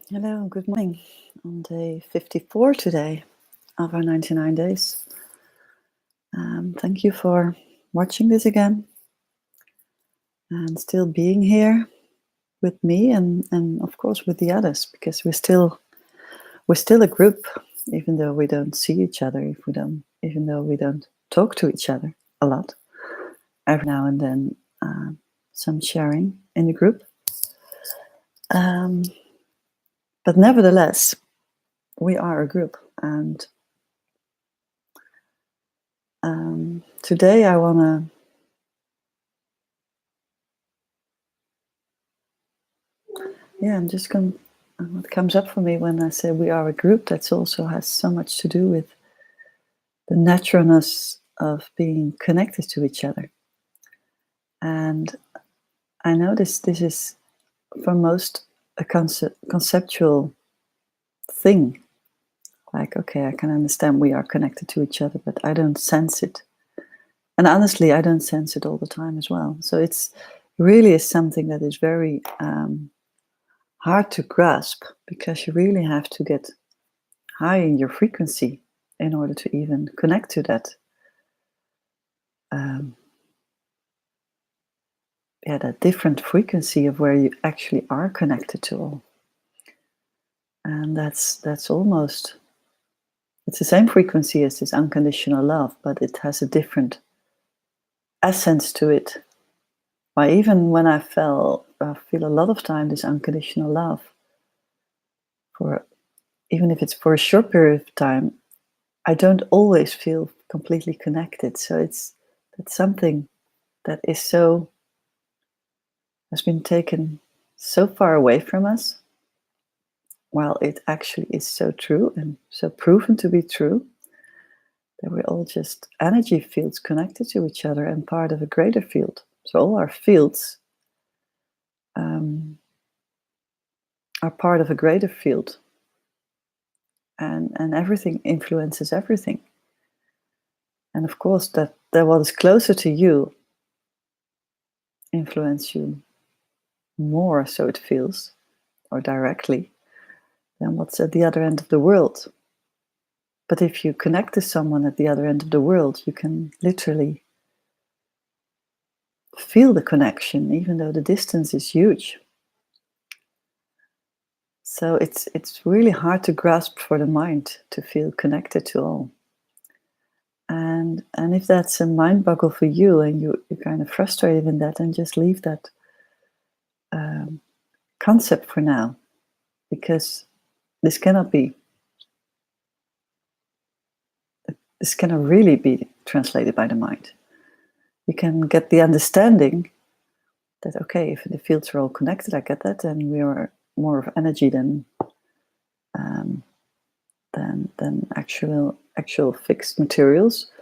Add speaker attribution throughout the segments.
Speaker 1: Hello, good morning. On day 54 today of our 99 days. Thank you for watching this again and still being here with me and of course with the others, because we're still a group, even though we don't see each other, even though we don't talk to each other a lot. Every now and then some sharing in the group. But nevertheless, we are a group, and today I want to, I'm just going to, what comes up for me when I say we are a group, that also has so much to do with the naturalness of being connected to each other. And I know this is for most a conceptual thing. Like, okay, I can understand we are connected to each other, but I don't sense it. And honestly, I don't sense it all the time as well. So it's really is something that is very hard to grasp, because you really have to get high in your frequency in order to even connect to that. That different frequency of where you actually are connected to all. And that's almost, it's the same frequency as this unconditional love, but it has a different essence to it. Why, even when I feel a lot of time this unconditional love, even if it's for a short period of time, I don't always feel completely connected. So that's something that has been taken so far away from us, while it actually is so true and so proven to be true, that we're all just energy fields connected to each other and part of a greater field. So all our fields are part of a greater field, and everything influences everything. And of course, that what is closer to you influence you more, so it feels, or directly, than what's at the other end of the world. But if you connect to someone at the other end of the world, you can literally feel the connection, even though the distance is huge. So it's really hard to grasp for the mind to feel connected to all. And if that's a mind boggle for you, and you're kind of frustrated in that, then just leave that concept for now, because this cannot really be translated by the mind. You can get the understanding that, okay, if the fields are all connected, I get that, and we are more of energy than actual fixed materials,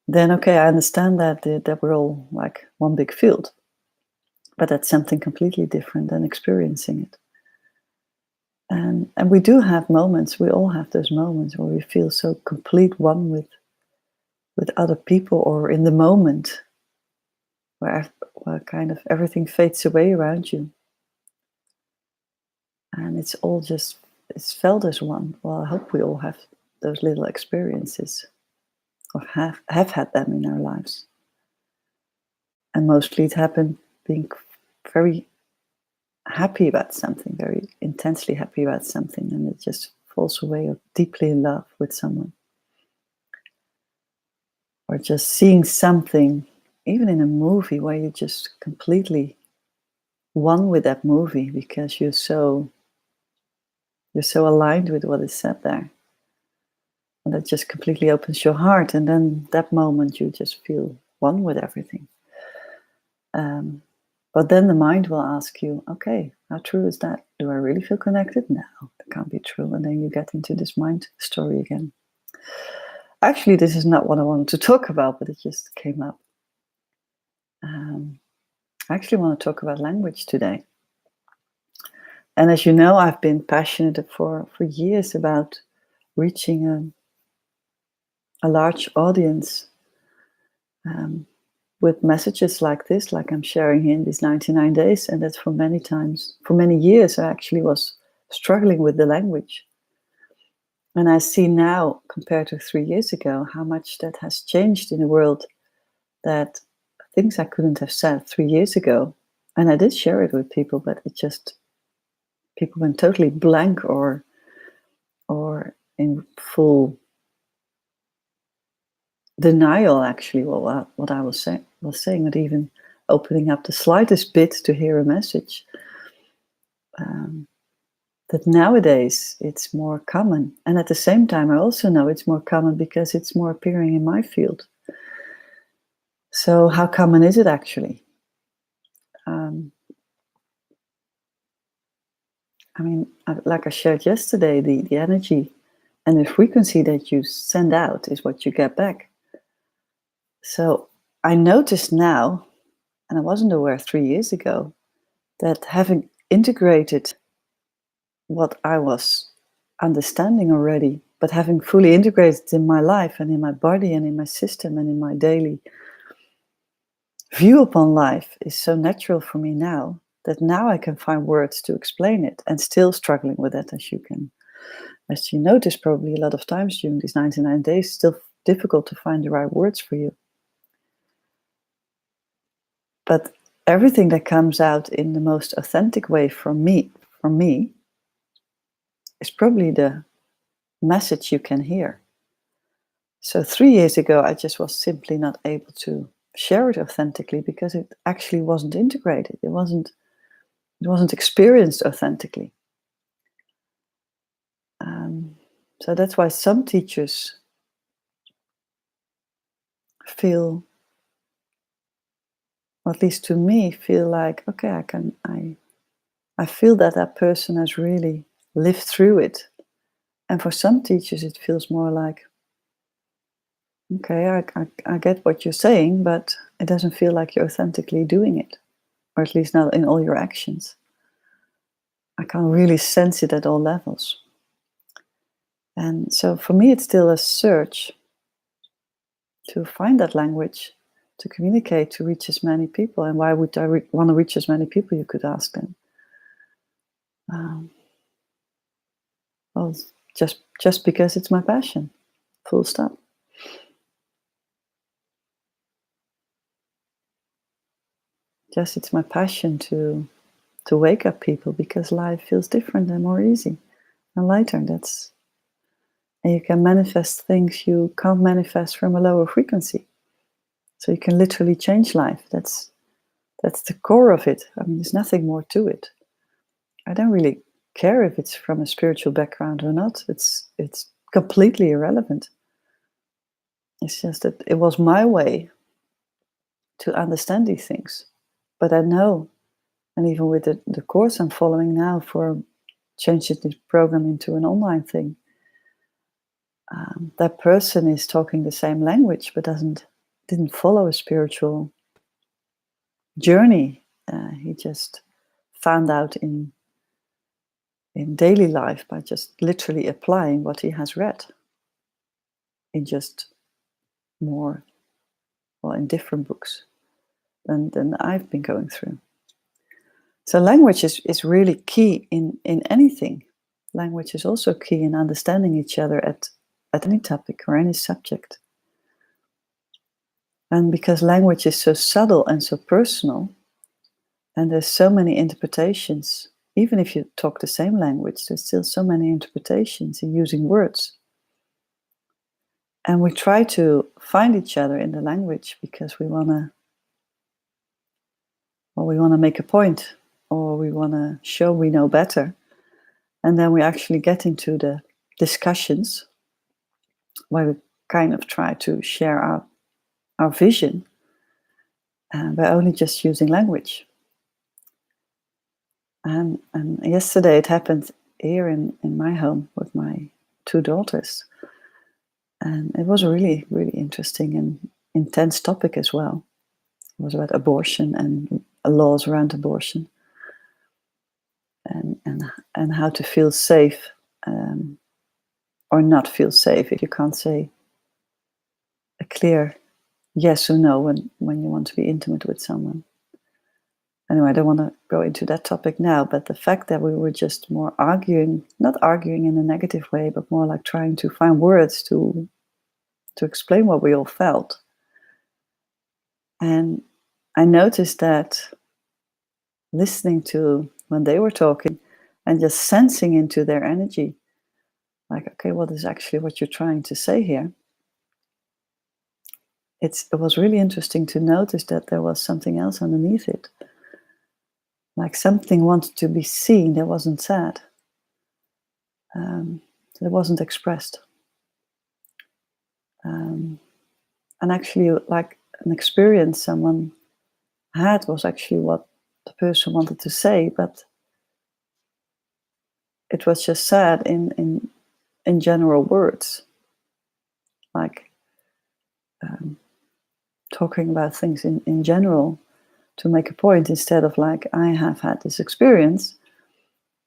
Speaker 1: then okay, I understand that we're all like one big field. But that's something completely different than experiencing it. And we do have moments, we all have those moments where we feel so complete one with other people, or in the moment where kind of everything fades away around you. And it's all just, it's felt as one. Well, I hope we all have those little experiences, or have had them in our lives. And mostly it happened being very happy about something, very intensely happy about something, and it just falls away, or deeply in love with someone. Or just seeing something, even in a movie, where you're just completely one with that movie, because you're so aligned with what is said there. And that just completely opens your heart, and then that moment you just feel one with everything. But then the mind will ask you, okay, how true is that? Do I really feel connected? No, that can't be true. And then you get into this mind story again. Actually, this is not what I wanted to talk about, but it just came up. I actually want to talk about language today. And as you know, I've been passionate for years about reaching a large audience with messages like this, like I'm sharing here in these 99 days. And that's for many years, I actually was struggling with the language. And I see now, compared to 3 years ago, how much that has changed in the world, that things I couldn't have said 3 years ago. And I did share it with people, but it just, people went totally blank or in full denial, actually, what I was saying, not even opening up the slightest bit to hear a message. That nowadays it's more common. And at the same time, I also know it's more common because it's more appearing in my field. So how common is it actually? I mean, like I shared yesterday, the energy and the frequency that you send out is what you get back. So I noticed now, and I wasn't aware 3 years ago, that having integrated what I was understanding already, but having fully integrated in my life and in my body and in my system and in my daily view upon life, is so natural for me now that now I can find words to explain it, and still struggling with that, as you notice probably a lot of times during these 99 days, still difficult to find the right words for you. But everything that comes out in the most authentic way from me, is probably the message you can hear. So 3 years ago, I just was simply not able to share it authentically because it actually wasn't integrated. It wasn't experienced authentically. So that's why some teachers feel, or at least to me, feel like, okay, I feel that that person has really lived through it. And for some teachers, it feels more like, okay, I get what you're saying, but it doesn't feel like you're authentically doing it, or at least not in all your actions. I can't really sense it at all levels. And so for me, it's still a search to find that language, to communicate, to reach as many people. And why would I want to reach as many people, you could ask them. Well, just because it's my passion, full stop. Just it's my passion to wake up people, because life feels different and more easy and lighter. And you can manifest things you can't manifest from a lower frequency. So you can literally change life. That's the core of it. I mean, there's nothing more to it. I don't really care if it's from a spiritual background or not. It's completely irrelevant. It's just that it was my way to understand these things. But I know, and even with the course I'm following now for changing this program into an online thing, that person is talking the same language but didn't follow a spiritual journey. He just found out in daily life by just literally applying what he has read in just more, well, in different books than I've been going through. So language is really key in anything. Language is also key in understanding each other at any topic or any subject. And because language is so subtle and so personal, and there's so many interpretations, even if you talk the same language, there's still so many interpretations in using words. And we try to find each other in the language because we want to make a point, or we want to show we know better. And then we actually get into the discussions where we kind of try to share our vision by only just using language. And yesterday it happened here in my home with my 2 daughters. And it was a really, really interesting and intense topic as well. It was about abortion and laws around abortion, and how to feel safe or not feel safe if you can't say a clear yes or no when you want to be intimate with someone. Anyway, I don't want to go into that topic now, but the fact that we were just more arguing, not arguing in a negative way, but more like trying to find words to explain what we all felt. And I noticed that listening to when they were talking and just sensing into their energy, like, okay, what is actually what you're trying to say here? It was really interesting to notice that there was something else underneath it. Like something wanted to be seen that wasn't said, that wasn't expressed. And actually, like an experience someone had was actually what the person wanted to say, but it was just said in general words, like talking about things in general to make a point, instead of like, I have had this experience,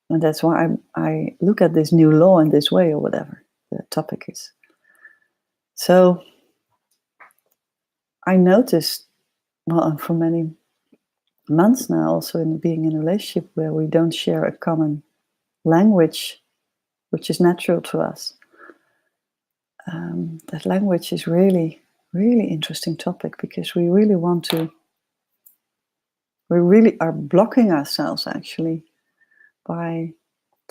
Speaker 1: and that's why I look at this new law in this way, or whatever the topic is. So I noticed, well, for many months now, also in being in a relationship where we don't share a common language, which is natural to us. That language is really, really interesting topic, because we really are blocking ourselves actually by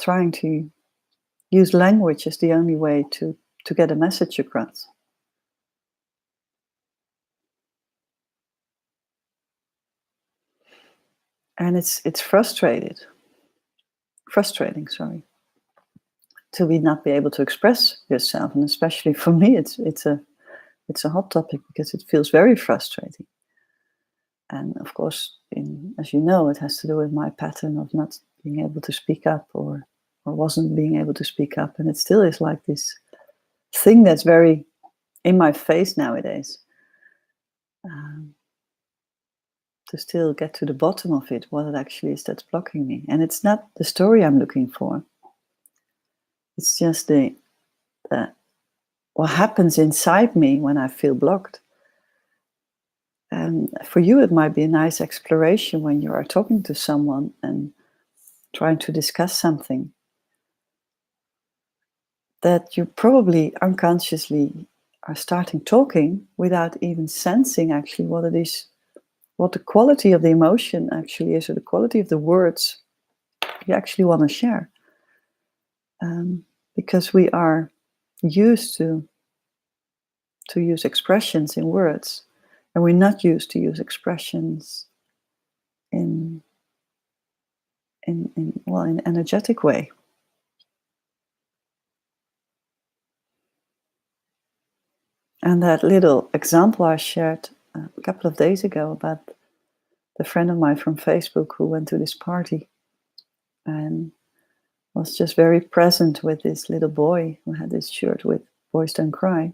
Speaker 1: trying to use language as the only way to get a message across. And it's frustrating, sorry, to not be able to express yourself. And especially for me, it's a hot topic, because it feels very frustrating. And of course, as you know, it has to do with my pattern of not being able to speak up, or wasn't being able to speak up. And it still is like this thing that's very in my face nowadays. To still get to the bottom of it, what it actually is that's blocking me. And it's not the story I'm looking for. It's just the what happens inside me when I feel blocked. And for you, it might be a nice exploration when you are talking to someone and trying to discuss something, that you probably unconsciously are starting talking without even sensing actually what it is, what the quality of the emotion actually is, or the quality of the words you actually want to share. Because we are used to use expressions in words, and we're not used to use expressions in an energetic way. And that little example I shared a couple of days ago about the friend of mine from Facebook who went to this party and was just very present with this little boy who had this shirt with "Boys Don't Cry."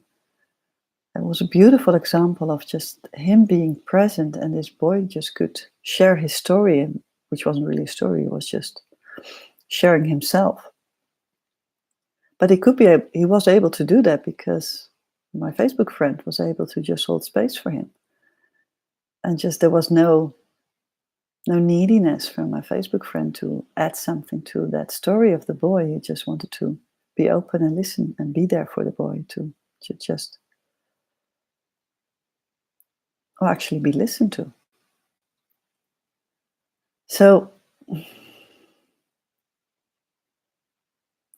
Speaker 1: It was a beautiful example of just him being present, and this boy just could share his story, which wasn't really a story, it was just sharing himself. But he was able to do that because my Facebook friend was able to just hold space for him. And just there was no neediness from my Facebook friend to add something to that story of the boy. He just wanted to be open and listen and be there for the boy to just, or actually be listened to. So,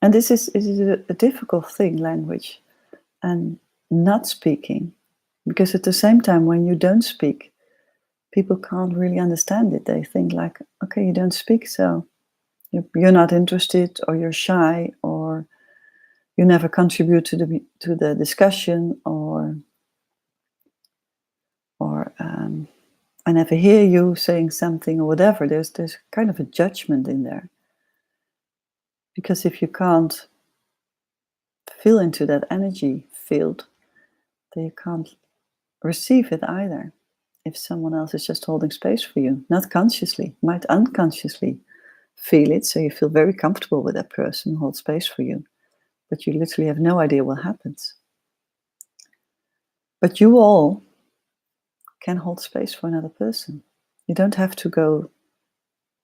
Speaker 1: and this is a difficult thing, language, and not speaking, because at the same time, when you don't speak, people can't really understand it. They think like, okay, you don't speak, so you're not interested, or you're shy, or you never contribute to the discussion, or I never hear you saying something, or whatever. There's kind of a judgment in there, because if you can't feel into that energy field, then you can't receive it either. If someone else is just holding space for you, not consciously, might unconsciously feel it, so you feel very comfortable with that person who holds space for you, but you literally have no idea what happens. But you all can hold space for another person. You don't have to go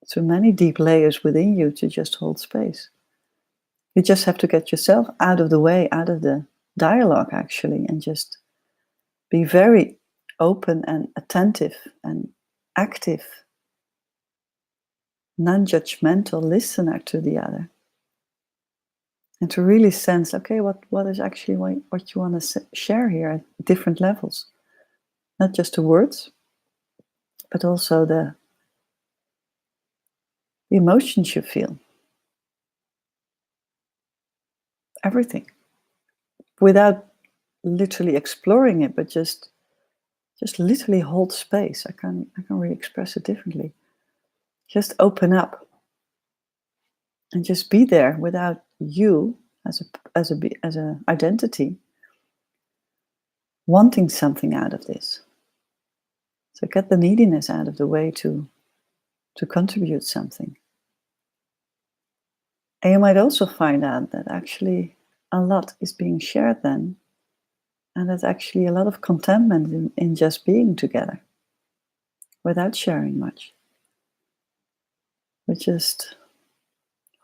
Speaker 1: So many deep layers within you to just hold space. You just have to get yourself out of the way, out of the dialogue actually, and just be very open and attentive and active, non-judgmental listener to the other. And to really sense, okay, what is actually what you want to share here at different levels. Not just the words, but also the emotions you feel. Everything. Without literally exploring it, but just literally hold space. I can't really express it differently. Just open up and just be there without you as a identity wanting something out of this. So get the neediness out of the way to contribute something. And you might also find out that actually a lot is being shared then, and there's actually a lot of contentment in just being together without sharing much. We're just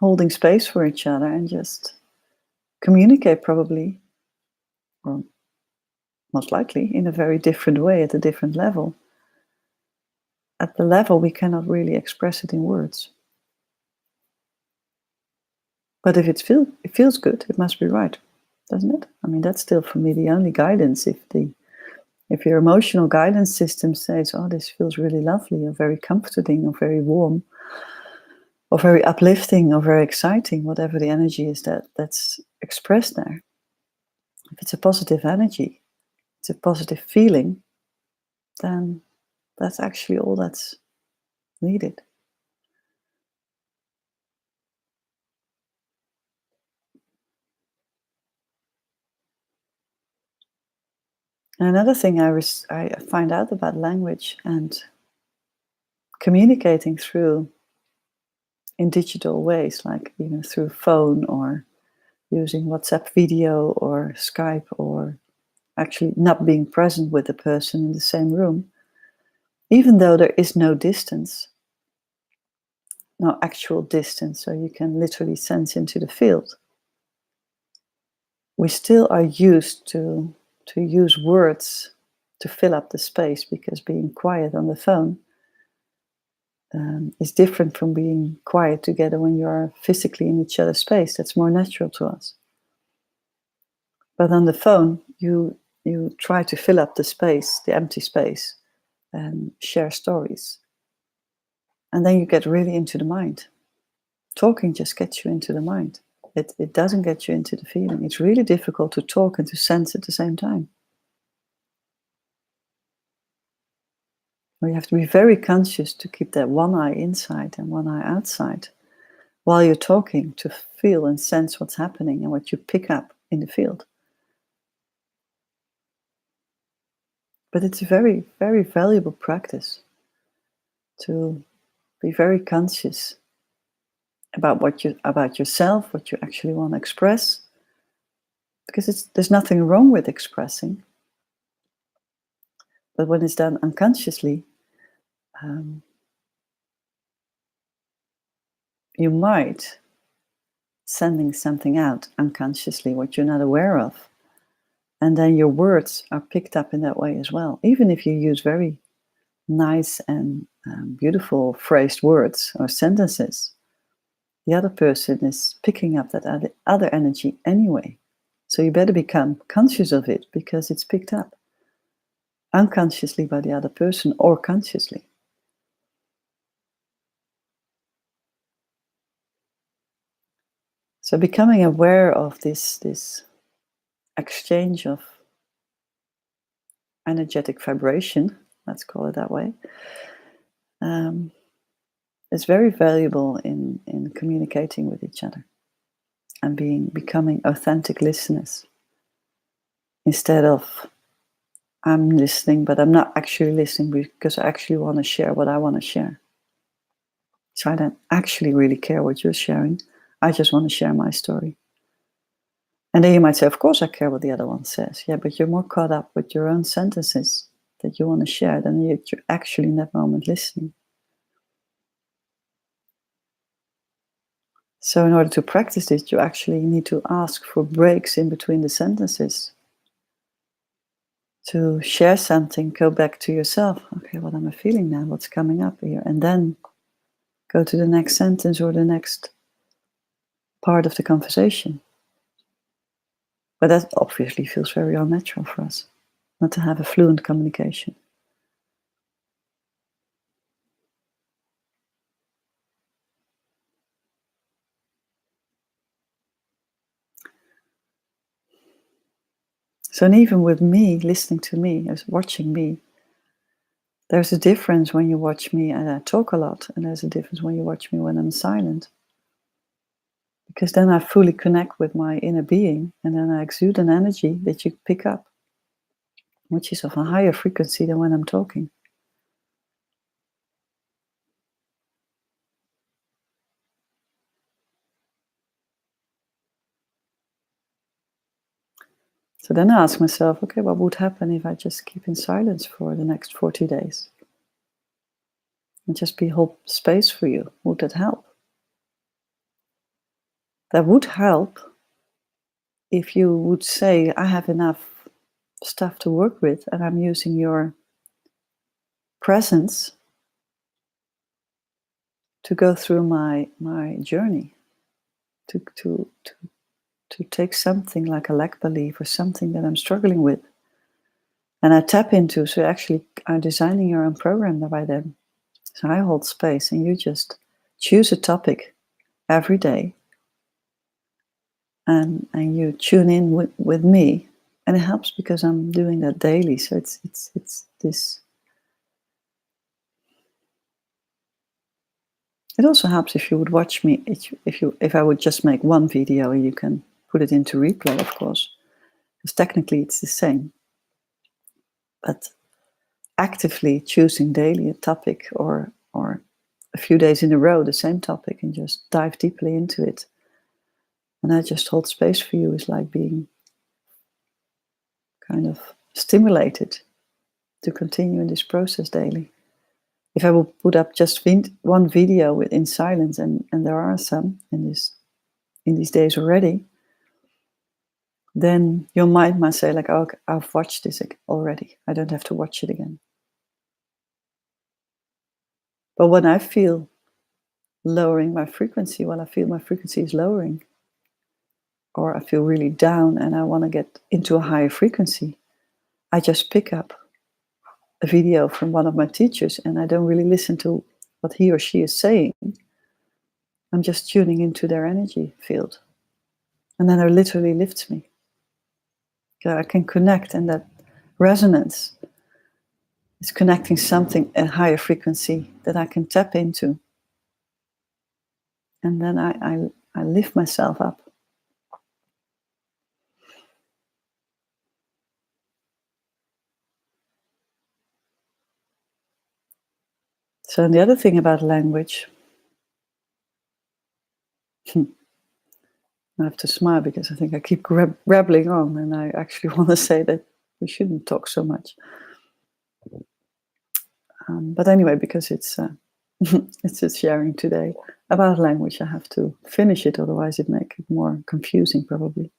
Speaker 1: holding space for each other and just communicate probably, or most likely, in a very different way at a different level. At the level we cannot really express it in words. But if it feels good, it must be right, doesn't it? I mean, that's still for me the only guidance. If your emotional guidance system says, oh, this feels really lovely, or very comforting, or very warm, or very uplifting, or very exciting, whatever the energy is that's expressed there. If it's a positive energy, it's a positive feeling, then that's actually all that's needed. And another thing I find out about language and communicating through in digital ways, like through phone or using WhatsApp video or Skype, or actually not being present with the person in the same room, even though there is no distance, no actual distance, so you can literally sense into the field. We still are used to use words to fill up the space, because being quiet on the phone is different from being quiet together when you are physically in each other's space. That's more natural to us. But on the phone, you try to fill up the space, the empty space, and share stories. And then you get really into the mind. Talking just gets you into the mind. It doesn't get you into the feeling. It's really difficult to talk and to sense at the same time. You have to be very conscious to keep that one eye inside and one eye outside while you're talking, to feel and sense what's happening and what you pick up in the field. But it's a very, very valuable practice to be very conscious about yourself, what you actually want to express, because there's nothing wrong with expressing. But when it's done unconsciously, you might sending something out unconsciously, what you're not aware of, and then your words are picked up in that way as well. Even if you use very nice and beautiful phrased words or sentences, the other person is picking up that other energy anyway. So you better become conscious of it, because it's picked up unconsciously by the other person or consciously. So becoming aware of this exchange of energetic vibration, let's call it that way, is very valuable in communicating with each other and becoming authentic listeners, instead of I'm listening, but I'm not actually listening because I actually want to share what I want to share. So I don't actually really care what you're sharing. I just want to share my story. And then you might say, of course I care what the other one says. Yeah, but you're more caught up with your own sentences. that you want to share, then you're actually in that moment listening. So in order to practice this, you actually need to ask for breaks in between the sentences. To share something, go back to yourself. Okay, what am I feeling now? What's coming up here? And then go to the next sentence or the next part of the conversation. But that obviously feels very unnatural for us, not to have a fluent communication. So and even with me, listening to me, as watching me, there's a difference when you watch me and I talk a lot, and there's a difference when you watch me when I'm silent. Because then I fully connect with my inner being, and then I exude an energy that you pick up, which is of a higher frequency than when I'm talking. So then I ask myself, okay, what would happen if I just keep in silence for the next 40 days? And just hold space for you. Would that help? That would help if you would say, I have enough stuff to work with and I'm using your presence to go through my journey, to take something like a lack belief or something that I'm struggling with. And I tap into, so actually I'm designing your own program by then. So I hold space and you just choose a topic every day and you tune in with me. And it helps because I'm doing that daily. So it's this. It also helps if you would watch me, if I would just make one video, you can put it into replay, of course, because technically it's the same. But actively choosing daily a topic or a few days in a row the same topic and just dive deeply into it, and I just hold space for you, is like being kind of stimulated to continue in this process daily. If I will put up just one video in silence, and there are some in these days already, then your mind might say like, oh, I've watched this already. I don't have to watch it again. But when I feel lowering my frequency, when I feel my frequency is lowering, or I feel really down and I want to get into a higher frequency, I just pick up a video from one of my teachers and I don't really listen to what he or she is saying. I'm just tuning into their energy field. And then it literally lifts me. So I can connect, and that resonance is connecting something at higher frequency that I can tap into. And then I lift myself up. So the other thing about language, I have to smile because I think I keep rambling on, and I actually want to say that we shouldn't talk so much. But anyway, because it's just sharing today about language, I have to finish it, otherwise it makes it more confusing probably.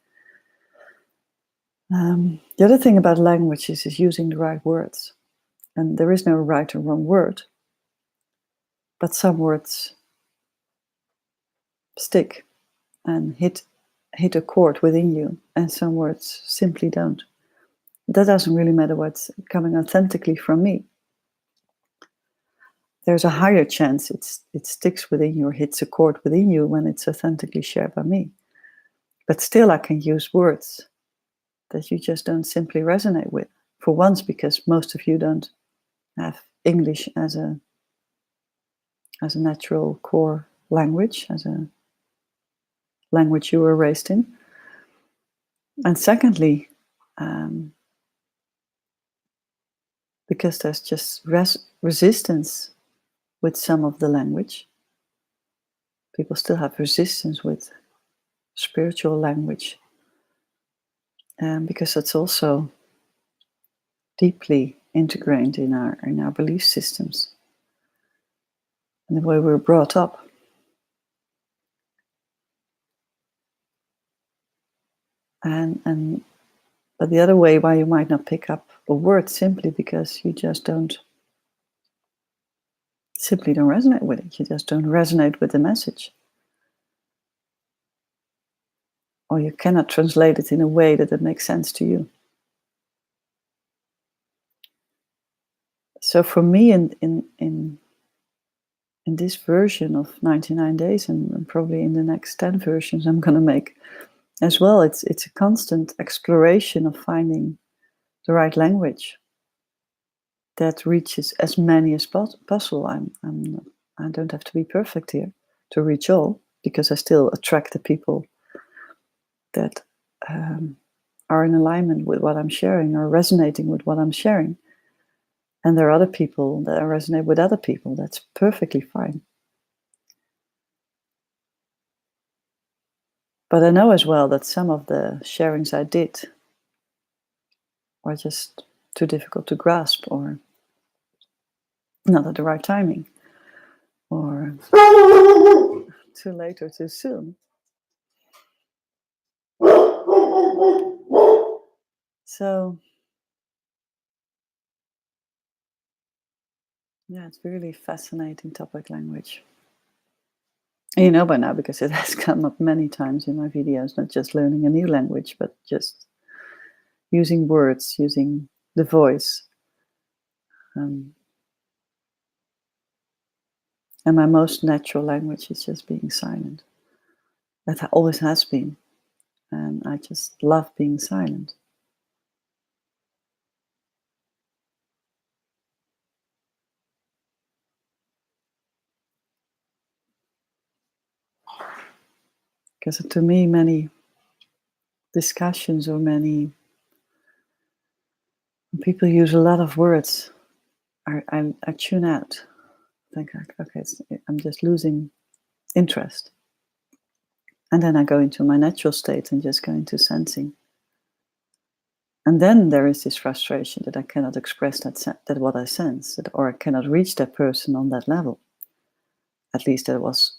Speaker 1: The other thing about language is using the right words. And there is no right or wrong word, but some words stick and hit a chord within you, and some words simply don't. That doesn't really matter what's coming authentically from me. There's a higher chance it sticks within you or hits a chord within you when it's authentically shared by me. But still, I can use words that you just don't simply resonate with. For once, because most of you don't have English as a natural core language, as a language you were raised in. And secondly, because there's just resistance with some of the language. People still have resistance with spiritual language, because it's also deeply integrated in our belief systems and the way we're brought up. And but the other way why you might not pick up a word simply because you just don't resonate with it. You just don't resonate with the message. Or you cannot translate it in a way that it makes sense to you. So for me, in this version of 99 days, and probably in the next 10 versions I'm going to make as well, it's a constant exploration of finding the right language that reaches as many as possible. I don't have to be perfect here to reach all, because I still attract the people that are in alignment with what I'm sharing or resonating with what I'm sharing. And there are other people that resonate with other people. That's perfectly fine. But I know as well that some of the sharings I did were just too difficult to grasp, or not at the right timing, or too late or too soon. So, yeah, it's really fascinating topic, language. And you know by now, because it has come up many times in my videos, not just learning a new language, but just using words, using the voice. And my most natural language is just being silent. That always has been. And I just love being silent. Because to me, many discussions or many people use a lot of words, I tune out. I think, okay, I'm just losing interest. And then I go into my natural state and just go into sensing. And then there is this frustration that I cannot express that what I sense, or I cannot reach that person on that level. At least that was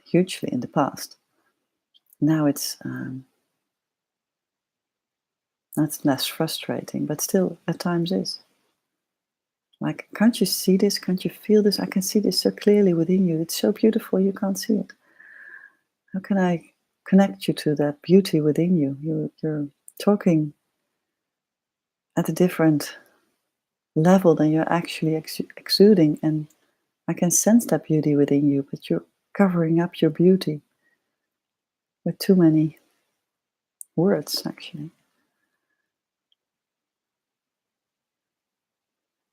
Speaker 1: hugely in the past. Now that's less frustrating, but still at times is. Like, can't you see this? Can't you feel this? I can see this so clearly within you. It's so beautiful, you can't see it. How can I connect you to that beauty within you? You're talking at a different level than you're actually exuding, and I can sense that beauty within you, but you're covering up your beauty with too many words, actually.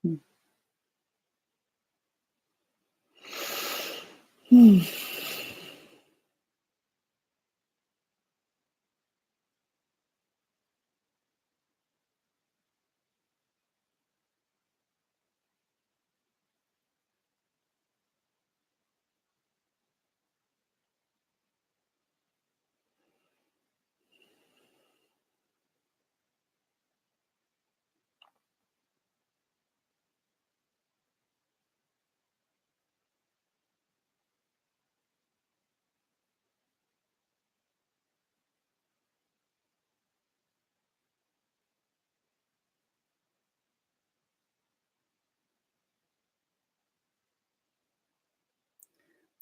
Speaker 1: Hmm. Hmm.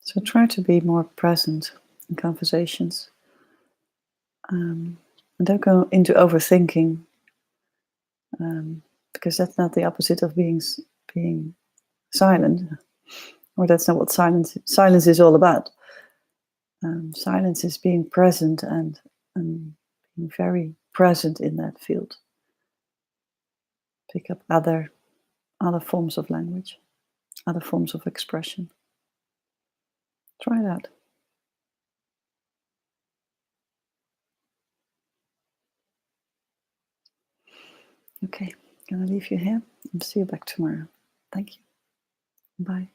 Speaker 1: So try to be more present in conversations. And don't go into overthinking, because that's not the opposite of being silent, or that's not what silence is all about. Silence is being present and being very present in that field. Pick up other forms of language, other forms of expression. Try that. Okay, gonna leave you here and see you back tomorrow. Thank you. Bye.